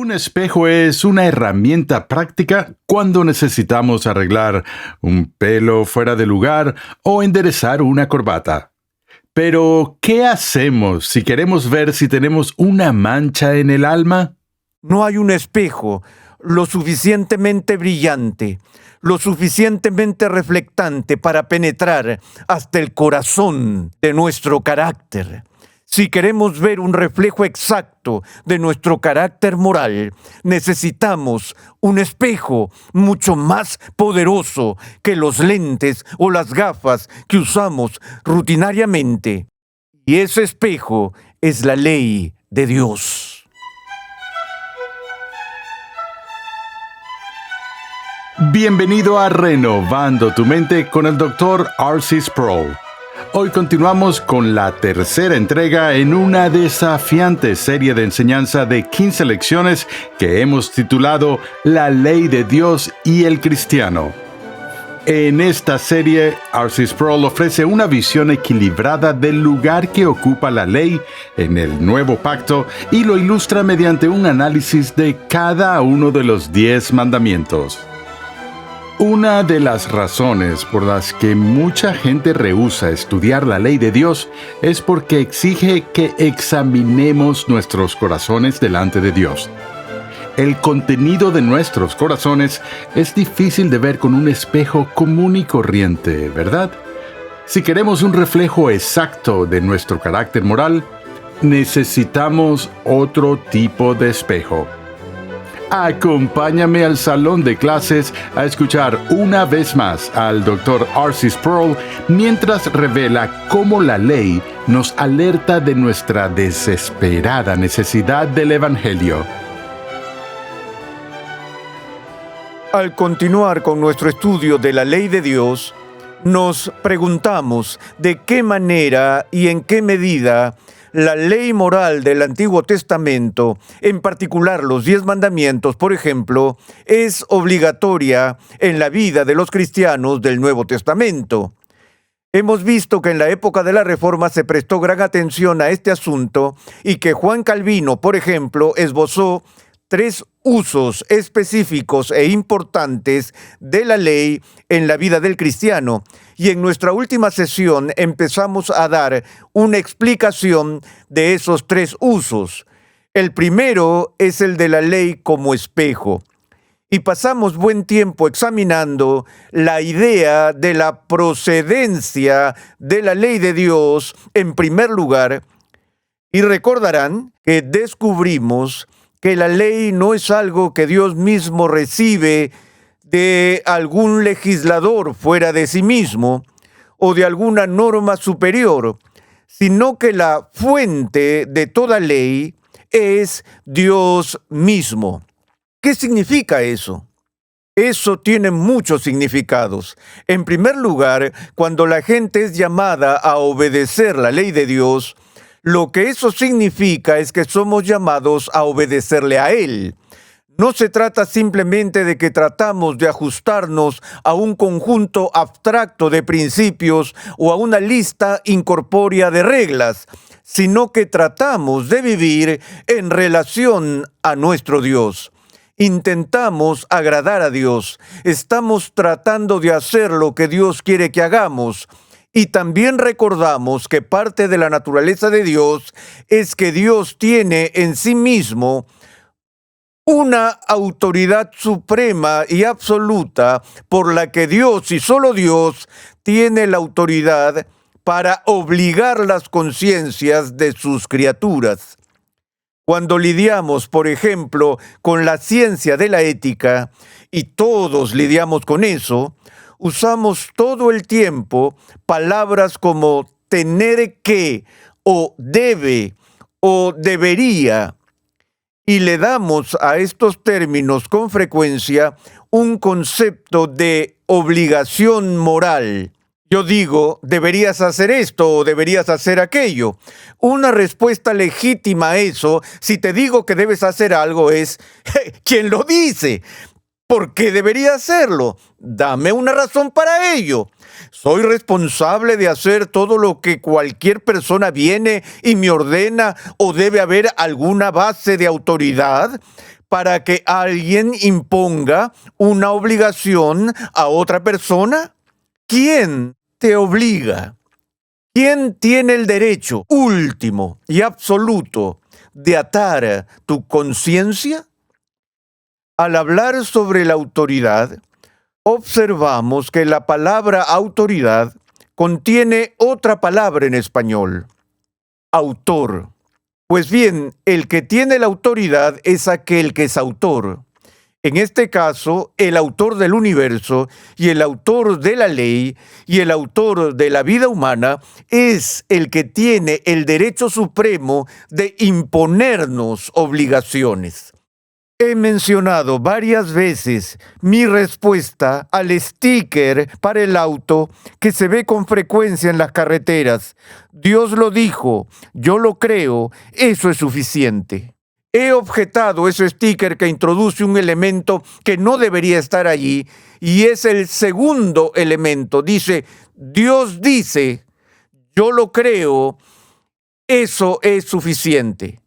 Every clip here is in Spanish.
Un espejo es una herramienta práctica cuando necesitamos arreglar un pelo fuera de lugar o enderezar una corbata. Pero, ¿qué hacemos si queremos ver si tenemos una mancha en el alma? No hay un espejo lo suficientemente brillante, lo suficientemente reflectante para penetrar hasta el corazón de nuestro carácter. Si queremos ver un reflejo exacto de nuestro carácter moral, necesitamos un espejo mucho más poderoso que los lentes o las gafas que usamos rutinariamente. Y ese espejo es la ley de Dios. Bienvenido a Renovando tu Mente con el Dr. R.C. Sproul. Hoy continuamos con la tercera entrega en una desafiante serie de enseñanza de 15 lecciones que hemos titulado La Ley de Dios y el Cristiano. En esta serie, R.C. Sproul ofrece una visión equilibrada del lugar que ocupa la ley en el Nuevo Pacto y lo ilustra mediante un análisis de cada uno de los 10 mandamientos. Una de las razones por las que mucha gente rehúsa estudiar la ley de Dios es porque exige que examinemos nuestros corazones delante de Dios. El contenido de nuestros corazones es difícil de ver con un espejo común y corriente, ¿verdad? Si queremos un reflejo exacto de nuestro carácter moral, necesitamos otro tipo de espejo. Acompáñame al salón de clases a escuchar una vez más al Dr. R.C. Sproul mientras revela cómo la ley nos alerta de nuestra desesperada necesidad del Evangelio. Al continuar con nuestro estudio de la ley de Dios, nos preguntamos de qué manera y en qué medida la ley moral del Antiguo Testamento, en particular los 10 mandamientos, por ejemplo, es obligatoria en la vida de los cristianos del Nuevo Testamento. Hemos visto que en la época de la Reforma se prestó gran atención a este asunto y que Juan Calvino, por ejemplo, esbozó 3 usos específicos e importantes de la ley en la vida del cristiano. Y en nuestra última sesión empezamos a dar una explicación de esos 3 usos. El primero es el de la ley como espejo. Y pasamos buen tiempo examinando la idea de la procedencia de la ley de Dios en primer lugar. Y recordarán que descubrimos que la ley no es algo que Dios mismo recibe de algún legislador fuera de sí mismo o de alguna norma superior, sino que la fuente de toda ley es Dios mismo. ¿Qué significa eso? Eso tiene muchos significados. En primer lugar, cuando la gente es llamada a obedecer la ley de Dios, lo que eso significa es que somos llamados a obedecerle a Él. No se trata simplemente de que tratamos de ajustarnos a un conjunto abstracto de principios o a una lista incorpórea de reglas, sino que tratamos de vivir en relación a nuestro Dios. Intentamos agradar a Dios. Estamos tratando de hacer lo que Dios quiere que hagamos. Y también recordamos que parte de la naturaleza de Dios es que Dios tiene en sí mismo una autoridad suprema y absoluta por la que Dios y solo Dios tiene la autoridad para obligar las conciencias de sus criaturas. Cuando lidiamos, por ejemplo, con la ciencia de la ética, y todos lidiamos con eso, usamos todo el tiempo palabras como tener que, o debe, o debería, y le damos a estos términos con frecuencia un concepto de obligación moral. Yo digo, deberías hacer esto o deberías hacer aquello. Una respuesta legítima a eso, si te digo que debes hacer algo, es, ¿quién lo dice? ¿Por qué debería hacerlo? Dame una razón para ello. ¿Soy responsable de hacer todo lo que cualquier persona viene y me ordena o debe haber alguna base de autoridad? para que alguien imponga una obligación a otra persona? ¿Quién te obliga? ¿Quién tiene el derecho último y absoluto de atar tu conciencia? Al hablar sobre la autoridad, observamos que la palabra autoridad contiene otra palabra en español: autor. Pues bien, el que tiene la autoridad es aquel que es autor. En este caso, el autor del universo y el autor de la ley y el autor de la vida humana es el que tiene el derecho supremo de imponernos obligaciones. He mencionado varias veces mi respuesta al sticker para el auto que se ve con frecuencia en las carreteras. Dios lo dijo, yo lo creo, eso es suficiente. He objetado ese sticker que introduce un elemento que no debería estar allí, y es el segundo elemento. Dice, Dios dice, yo lo creo, eso es suficiente.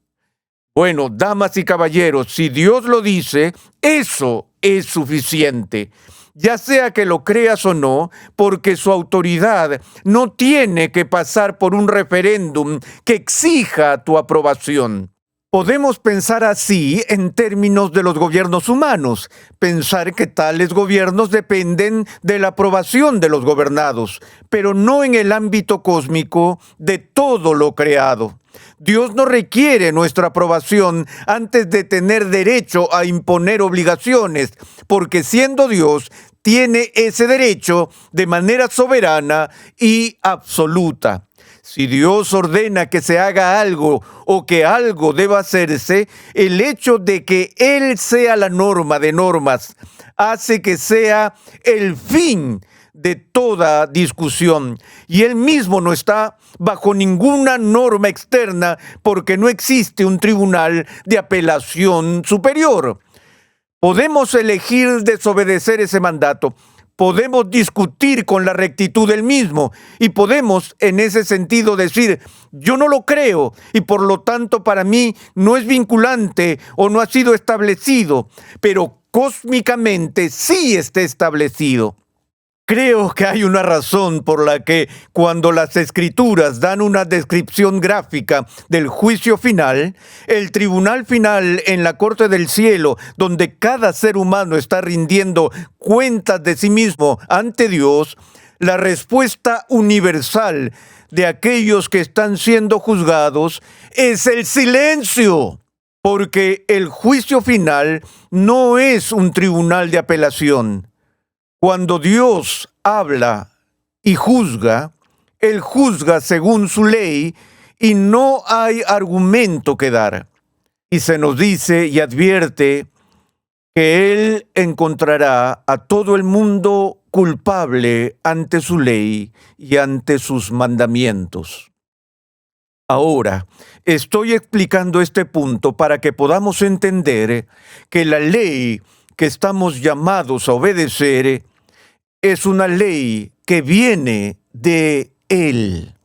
Bueno, damas y caballeros, si Dios lo dice, eso es suficiente. Ya sea que lo creas o no, porque su autoridad no tiene que pasar por un referéndum que exija tu aprobación. Podemos pensar así en términos de los gobiernos humanos, pensar que tales gobiernos dependen de la aprobación de los gobernados, pero no en el ámbito cósmico de todo lo creado. Dios no requiere nuestra aprobación antes de tener derecho a imponer obligaciones, porque siendo Dios, tiene ese derecho de manera soberana y absoluta. Si Dios ordena que se haga algo o que algo deba hacerse, el hecho de que Él sea la norma de normas hace que sea el fin de toda discusión. Y Él mismo no está bajo ninguna norma externa porque no existe un tribunal de apelación superior. Podemos elegir desobedecer ese mandato. Podemos discutir con la rectitud del mismo y podemos en ese sentido decir, yo no lo creo y por lo tanto para mí no es vinculante o no ha sido establecido, pero cósmicamente sí está establecido. Creo que hay una razón por la que cuando las escrituras dan una descripción gráfica del juicio final, el tribunal final en la corte del cielo, donde cada ser humano está rindiendo cuentas de sí mismo ante Dios, la respuesta universal de aquellos que están siendo juzgados es el silencio. Porque el juicio final no es un tribunal de apelación. Cuando Dios habla y juzga, Él juzga según su ley y no hay argumento que dar. Y se nos dice y advierte que Él encontrará a todo el mundo culpable ante su ley y ante sus mandamientos. Ahora, estoy explicando este punto para que podamos entender que la ley que estamos llamados a obedecer es una ley que viene de Él.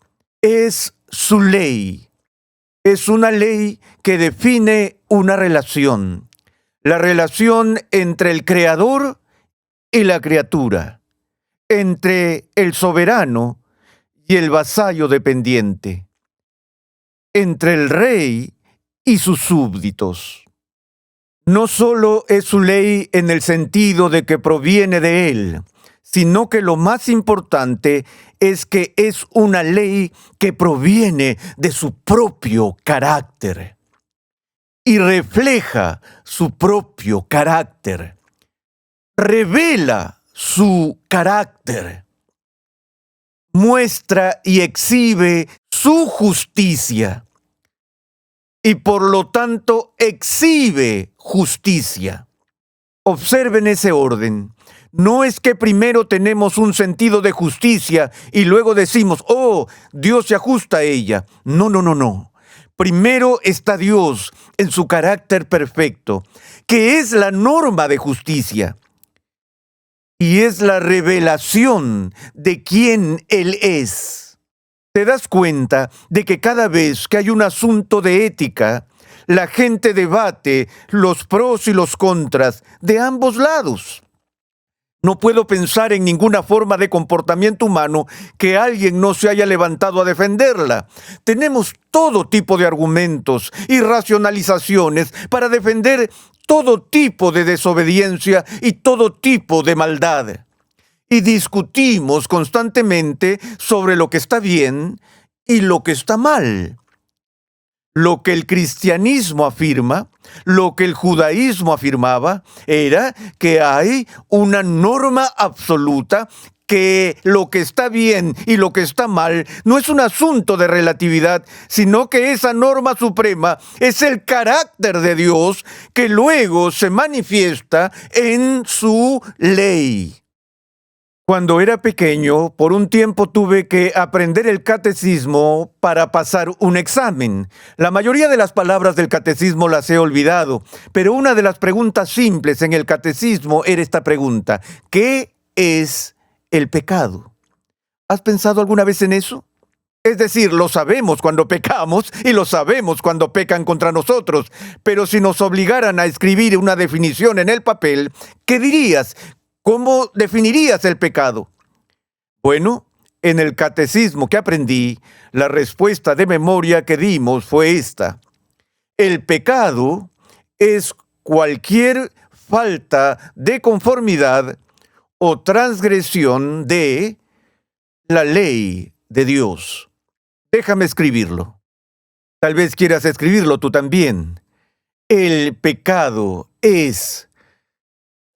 Es su ley. Es una ley que define una relación. La relación entre el Creador y la criatura. Entre el soberano y el vasallo dependiente. Entre el rey y sus súbditos. No solo es su ley en el sentido de que proviene de Él, sino que lo más importante es que es una ley que proviene de su propio carácter y refleja su propio carácter, revela su carácter, muestra y exhibe su justicia y por lo tanto exhibe justicia. Observen ese orden. No es que primero tenemos un sentido de justicia y luego decimos, oh, Dios se ajusta a ella. No. Primero está Dios en su carácter perfecto, que es la norma de justicia. Y es la revelación de quién Él es. ¿Te das cuenta de que cada vez que hay un asunto de ética, La gente debate los pros y los contras de ambos lados. No puedo pensar en ninguna forma de comportamiento humano que alguien no se haya levantado a defenderla. Tenemos todo tipo de argumentos y racionalizaciones para defender todo tipo de desobediencia y todo tipo de maldad. Y discutimos constantemente sobre lo que está bien y lo que está mal. Lo que el cristianismo afirma, lo que el judaísmo afirmaba, era que hay una norma absoluta, que lo que está bien y lo que está mal no es un asunto de relatividad, sino que esa norma suprema es el carácter de Dios que luego se manifiesta en su ley. Cuando era pequeño, por un tiempo tuve que aprender el catecismo para pasar un examen. La mayoría de las palabras del catecismo las he olvidado, pero una de las preguntas simples en el catecismo era esta pregunta: ¿qué es el pecado? ¿Has pensado alguna vez en eso? Es decir, lo sabemos cuando pecamos y lo sabemos cuando pecan contra nosotros, pero si nos obligaran a escribir una definición en el papel, ¿qué dirías? ¿Cómo definirías el pecado? Bueno, en el catecismo que aprendí, la respuesta de memoria que dimos fue esta: el pecado es cualquier falta de conformidad o transgresión de la ley de Dios. Déjame escribirlo. Tal vez quieras escribirlo tú también. El pecado es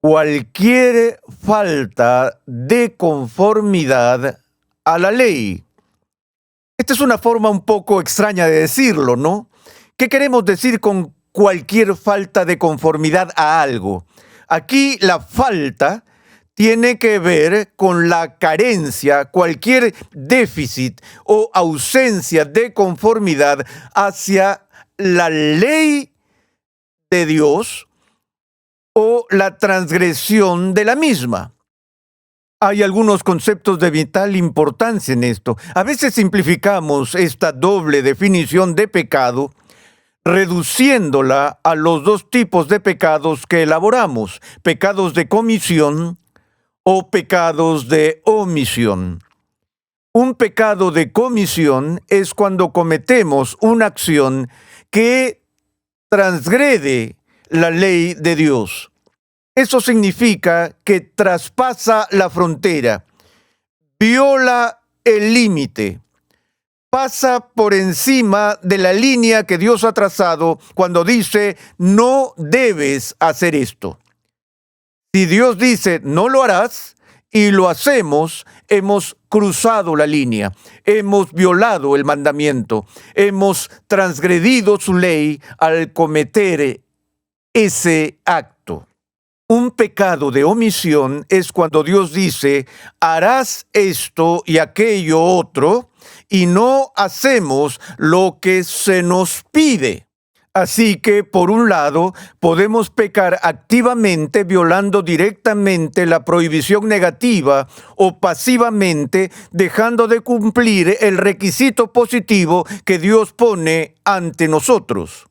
cualquier falta de conformidad a la ley. Esta es una forma un poco extraña de decirlo, ¿no? ¿Qué queremos decir con cualquier falta de conformidad a algo? Aquí la falta tiene que ver con la carencia, cualquier déficit o ausencia de conformidad hacia la ley de Dios o la transgresión de la misma. Hay algunos conceptos de vital importancia en esto. A veces simplificamos esta doble definición de pecado, reduciéndola a los dos tipos de pecados que elaboramos: pecados de comisión o pecados de omisión. Un pecado de comisión es cuando cometemos una acción que transgrede la ley de Dios. Eso significa que traspasa la frontera, viola el límite, pasa por encima de la línea que Dios ha trazado cuando dice: no debes hacer esto. Si Dios dice: no lo harás, y lo hacemos, hemos cruzado la línea, hemos violado el mandamiento, hemos transgredido su ley al cometer ese acto. Un pecado de omisión es cuando Dios dice: harás esto y aquello otro, y no hacemos lo que se nos pide. Así que, por un lado, podemos pecar activamente violando directamente la prohibición negativa o pasivamente dejando de cumplir el requisito positivo que Dios pone ante nosotros.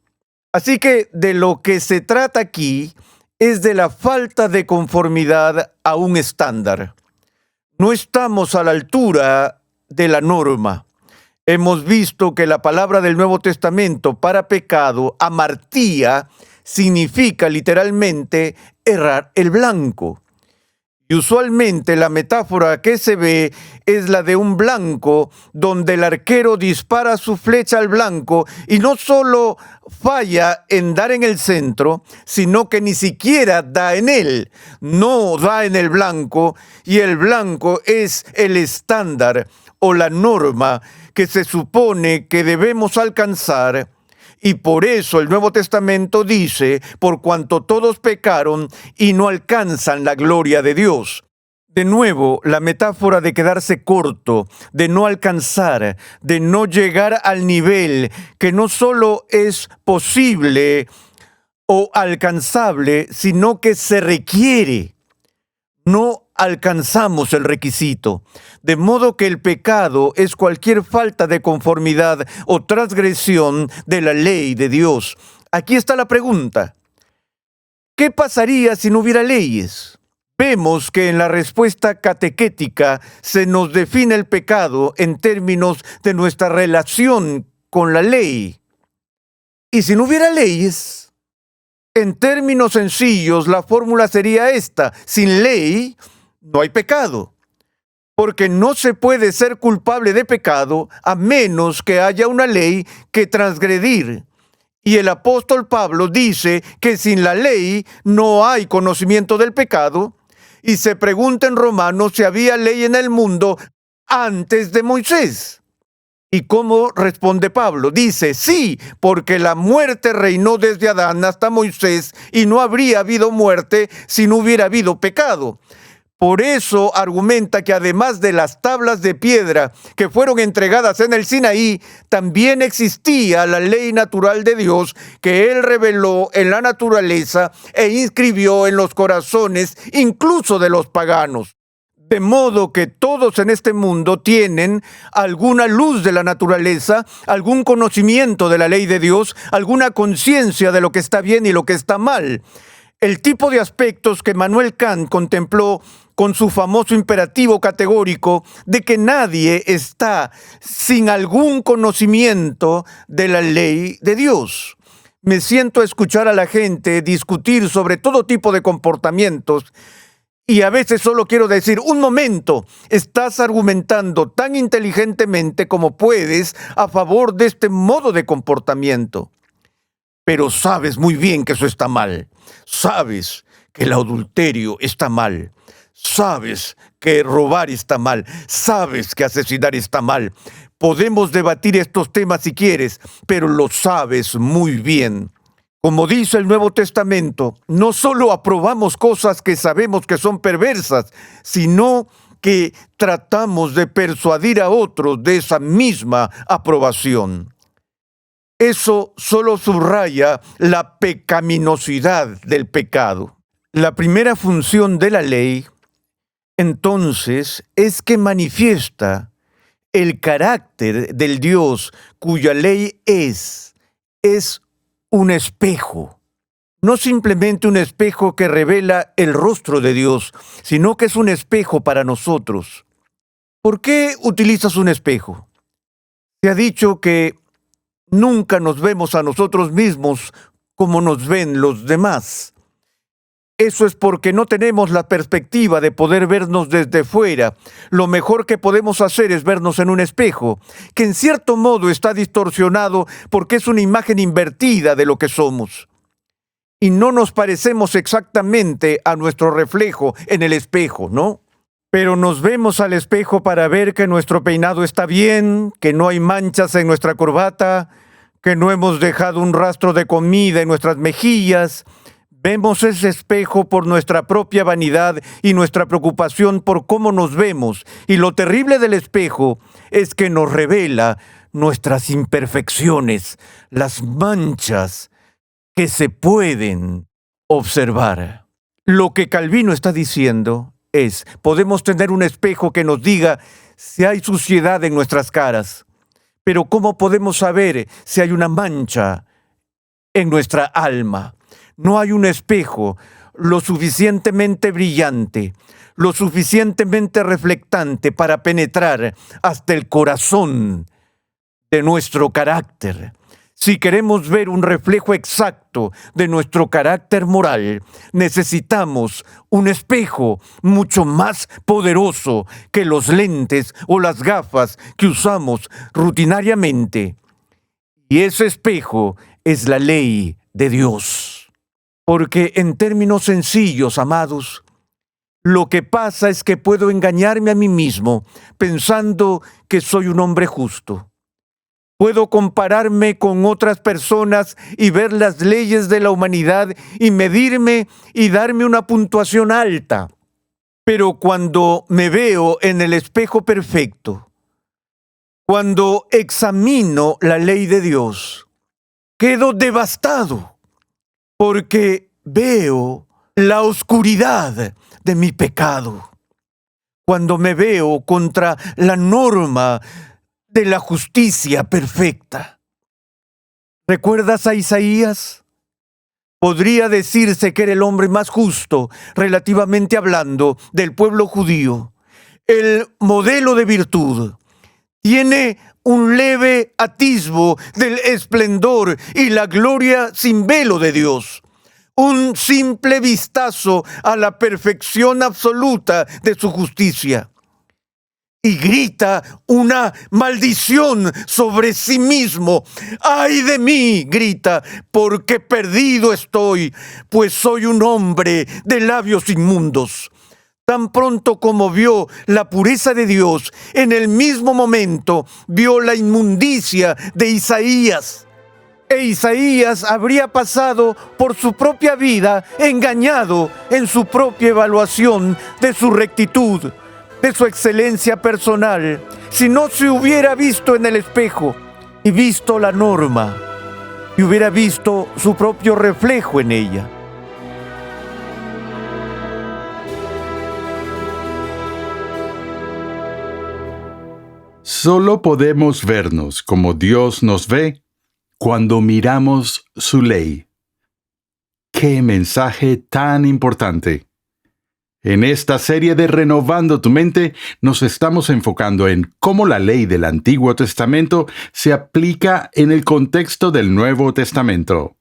Así que de lo que se trata aquí es de la falta de conformidad a un estándar. No estamos a la altura de la norma. Hemos visto que la palabra del Nuevo Testamento para pecado, amartía, significa literalmente errar el blanco. Y usualmente la metáfora que se ve es la de un blanco donde el arquero dispara su flecha al blanco y no solo falla en dar en el centro, sino que ni siquiera da en él. No da en el blanco, y el blanco es el estándar o la norma que se supone que debemos alcanzar. Y por eso el Nuevo Testamento dice: por cuanto todos pecaron y no alcanzan la gloria de Dios. De nuevo, la metáfora de quedarse corto, de no alcanzar, de no llegar al nivel que no solo es posible o alcanzable, sino que se requiere. No alcanzamos el requisito, de modo que el pecado es cualquier falta de conformidad o transgresión de la ley de Dios. Aquí está la pregunta. ¿Qué pasaría si no hubiera leyes? Vemos que en la respuesta catequética se nos define el pecado en términos de nuestra relación con la ley. Y si no hubiera leyes, en términos sencillos, la fórmula sería esta: sin ley no hay pecado, porque no se puede ser culpable de pecado a menos que haya una ley que transgredir. Y el apóstol Pablo dice que sin la ley no hay conocimiento del pecado, y se pregunta en Romanos si había ley en el mundo antes de Moisés. ¿Y cómo responde Pablo? Dice, sí, porque la muerte reinó desde Adán hasta Moisés, y no habría habido muerte si no hubiera habido pecado. Por eso argumenta que además de las tablas de piedra que fueron entregadas en el Sinaí, también existía la ley natural de Dios que Él reveló en la naturaleza e inscribió en los corazones incluso de los paganos. De modo que todos en este mundo tienen alguna luz de la naturaleza, algún conocimiento de la ley de Dios, alguna conciencia de lo que está bien y lo que está mal. El tipo de aspectos que Manuel Kant contempló con su famoso imperativo categórico de que nadie está sin algún conocimiento de la ley de Dios. Me siento a escuchar a la gente discutir sobre todo tipo de comportamientos y a veces solo quiero decir, un momento, estás argumentando tan inteligentemente como puedes a favor de este modo de comportamiento. Pero sabes muy bien que eso está mal. Sabes que el adulterio está mal. Sabes que robar está mal. Sabes que asesinar está mal. Podemos debatir estos temas si quieres, pero lo sabes muy bien. Como dice el Nuevo Testamento, no solo aprobamos cosas que sabemos que son perversas, sino que tratamos de persuadir a otros de esa misma aprobación. Eso solo subraya la pecaminosidad del pecado. La primera función de la ley, entonces, es que manifiesta el carácter del Dios cuya ley es un espejo. No simplemente un espejo que revela el rostro de Dios, sino que es un espejo para nosotros. ¿Por qué utilizas un espejo? Se ha dicho que nunca nos vemos a nosotros mismos como nos ven los demás. Eso es porque no tenemos la perspectiva de poder vernos desde fuera. Lo mejor que podemos hacer es vernos en un espejo, que en cierto modo está distorsionado porque es una imagen invertida de lo que somos. Y no nos parecemos exactamente a nuestro reflejo en el espejo, ¿no? Pero nos vemos al espejo para ver que nuestro peinado está bien, que no hay manchas en nuestra corbata, que no hemos dejado un rastro de comida en nuestras mejillas. Vemos ese espejo por nuestra propia vanidad y nuestra preocupación por cómo nos vemos. Y lo terrible del espejo es que nos revela nuestras imperfecciones, las manchas que se pueden observar. Lo que Calvino está diciendo es, podemos tener un espejo que nos diga si hay suciedad en nuestras caras, pero ¿cómo podemos saber si hay una mancha en nuestra alma? No hay un espejo lo suficientemente brillante, lo suficientemente reflectante para penetrar hasta el corazón de nuestro carácter. Si queremos ver un reflejo exacto de nuestro carácter moral, necesitamos un espejo mucho más poderoso que los lentes o las gafas que usamos rutinariamente. Y ese espejo es la ley de Dios. Porque en términos sencillos, amados, lo que pasa es que puedo engañarme a mí mismo pensando que soy un hombre justo. Puedo compararme con otras personas y ver las leyes de la humanidad y medirme y darme una puntuación alta. Pero cuando me veo en el espejo perfecto, cuando examino la ley de Dios, quedo devastado porque veo la oscuridad de mi pecado. Cuando me veo contra la norma de la justicia perfecta, ¿Recuerdas a Isaías? Podría decirse que era el hombre más justo, relativamente hablando, del pueblo judío. El modelo de virtud. Tiene un leve atisbo del esplendor y la gloria sin velo de Dios. Un simple vistazo a la perfección absoluta de su justicia. Y grita una maldición sobre sí mismo. ¡Ay de mí!, grita, porque perdido estoy, pues soy un hombre de labios inmundos. Tan pronto como vio la pureza de Dios, en el mismo momento vio la inmundicia de Isaías. E Isaías habría pasado por su propia vida engañado en su propia evaluación de su rectitud, de su excelencia personal, si no se hubiera visto en el espejo y visto la norma, y hubiera visto su propio reflejo en ella. Solo podemos vernos como Dios nos ve cuando miramos su ley. ¡Qué mensaje tan importante! En esta serie de Renovando tu Mente nos estamos enfocando en cómo la ley del Antiguo Testamento se aplica en el contexto del Nuevo Testamento.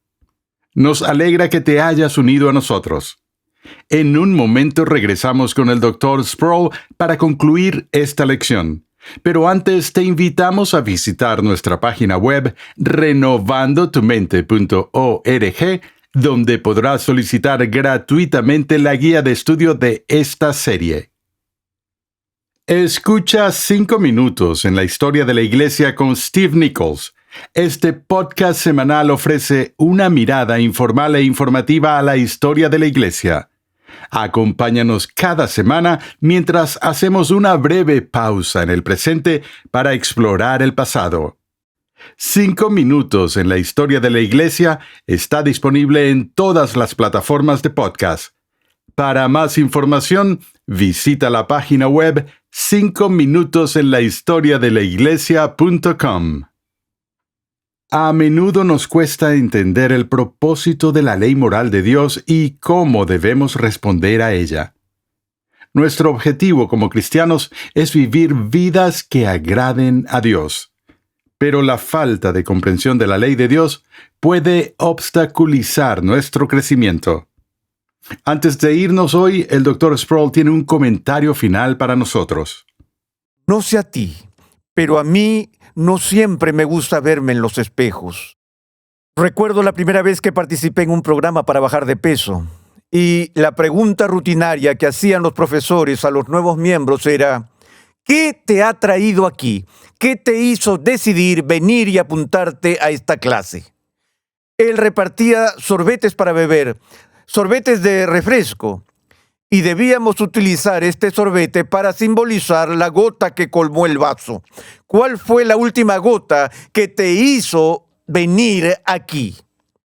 Nos alegra que te hayas unido a nosotros. En un momento regresamos con el Dr. Sproul para concluir esta lección. Pero antes te invitamos a visitar nuestra página web renovandotumente.org, donde podrás solicitar gratuitamente la guía de estudio de esta serie. Escucha 5 minutos en la historia de la Iglesia con Steve Nichols. Este podcast semanal ofrece una mirada informal e informativa a la historia de la Iglesia. Acompáñanos cada semana mientras hacemos una breve pausa en el presente para explorar el pasado. 5 minutos en la historia de la Iglesia está disponible en todas las plataformas de podcast. Para más información, visita la página web 5minutosenlahistoriadelaiglesia.com. A menudo nos cuesta entender el propósito de la ley moral de Dios y cómo debemos responder a ella. Nuestro objetivo como cristianos es vivir vidas que agraden a Dios. Pero la falta de comprensión de la ley de Dios puede obstaculizar nuestro crecimiento. Antes de irnos hoy, el Dr. Sproul tiene un comentario final para nosotros. No sé a ti, pero a mí no siempre me gusta verme en los espejos. Recuerdo la primera vez que participé en un programa para bajar de peso, y la pregunta rutinaria que hacían los profesores a los nuevos miembros era: ¿qué te ha traído aquí? ¿Qué te hizo decidir venir y apuntarte a esta clase? Él repartía sorbetes para beber, sorbetes de refresco, y debíamos utilizar este sorbete para simbolizar la gota que colmó el vaso. ¿Cuál fue la última gota que te hizo venir aquí?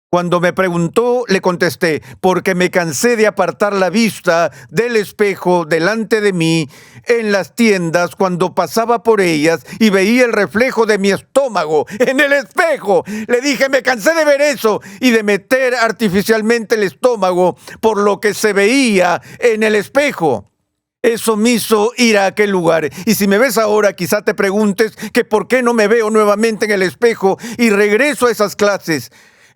Cuando me preguntó, le contesté: porque me cansé de apartar la vista del espejo delante de mí en las tiendas cuando pasaba por ellas y veía el reflejo de mi estómago en el espejo. Le dije: me cansé de ver eso y de meter artificialmente el estómago por lo que se veía en el espejo. Eso me hizo ir a aquel lugar. Y si me ves ahora, quizá te preguntes que por qué no me veo nuevamente en el espejo y regreso a esas clases.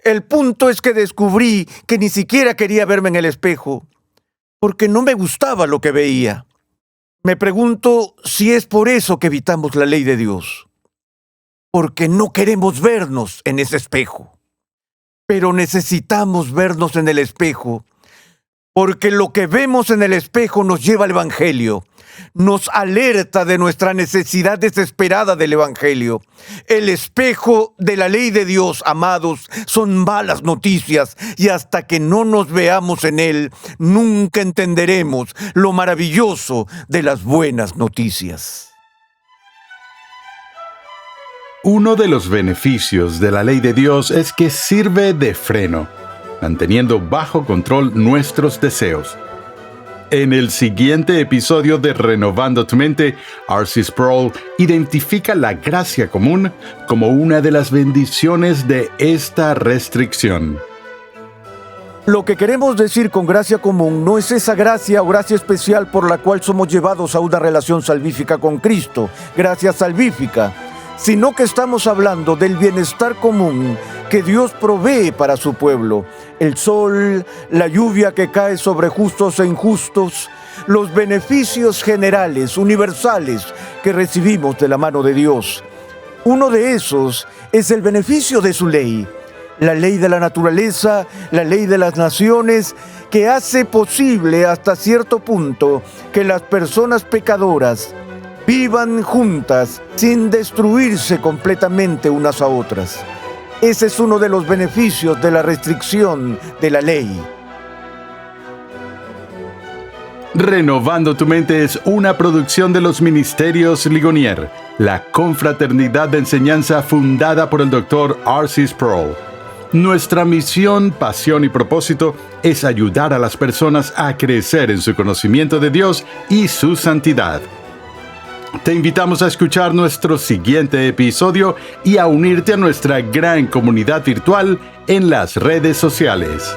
El punto es que descubrí que ni siquiera quería verme en el espejo, porque no me gustaba lo que veía. Me pregunto si es por eso que evitamos la ley de Dios, porque no queremos vernos en ese espejo. Pero necesitamos vernos en el espejo, porque lo que vemos en el espejo nos lleva al Evangelio, nos alerta de nuestra necesidad desesperada del Evangelio. El espejo de la ley de Dios, amados, son malas noticias, y hasta que no nos veamos en él, nunca entenderemos lo maravilloso de las buenas noticias. Uno de los beneficios de la ley de Dios es que sirve de freno, manteniendo bajo control nuestros deseos. En el siguiente episodio de Renovando tu Mente, R.C. Sproul identifica la gracia común como una de las bendiciones de esta restricción. Lo que queremos decir con gracia común no es esa gracia o gracia especial por la cual somos llevados a una relación salvífica con Cristo, gracia salvífica, sino que estamos hablando del bienestar común que Dios provee para su pueblo. El sol, la lluvia que cae sobre justos e injustos, los beneficios generales, universales, que recibimos de la mano de Dios. Uno de esos es el beneficio de su ley. La ley de la naturaleza, la ley de las naciones, que hace posible hasta cierto punto que las personas pecadoras vivan juntas sin destruirse completamente unas a otras. Ese es uno de los beneficios de la restricción de la ley. Renovando tu Mente es una producción de los Ministerios Ligonier, la confraternidad de enseñanza fundada por el Dr. R.C. Sproul. Nuestra misión, pasión y propósito es ayudar a las personas a crecer en su conocimiento de Dios y su santidad. Te invitamos a escuchar nuestro siguiente episodio y a unirte a nuestra gran comunidad virtual en las redes sociales.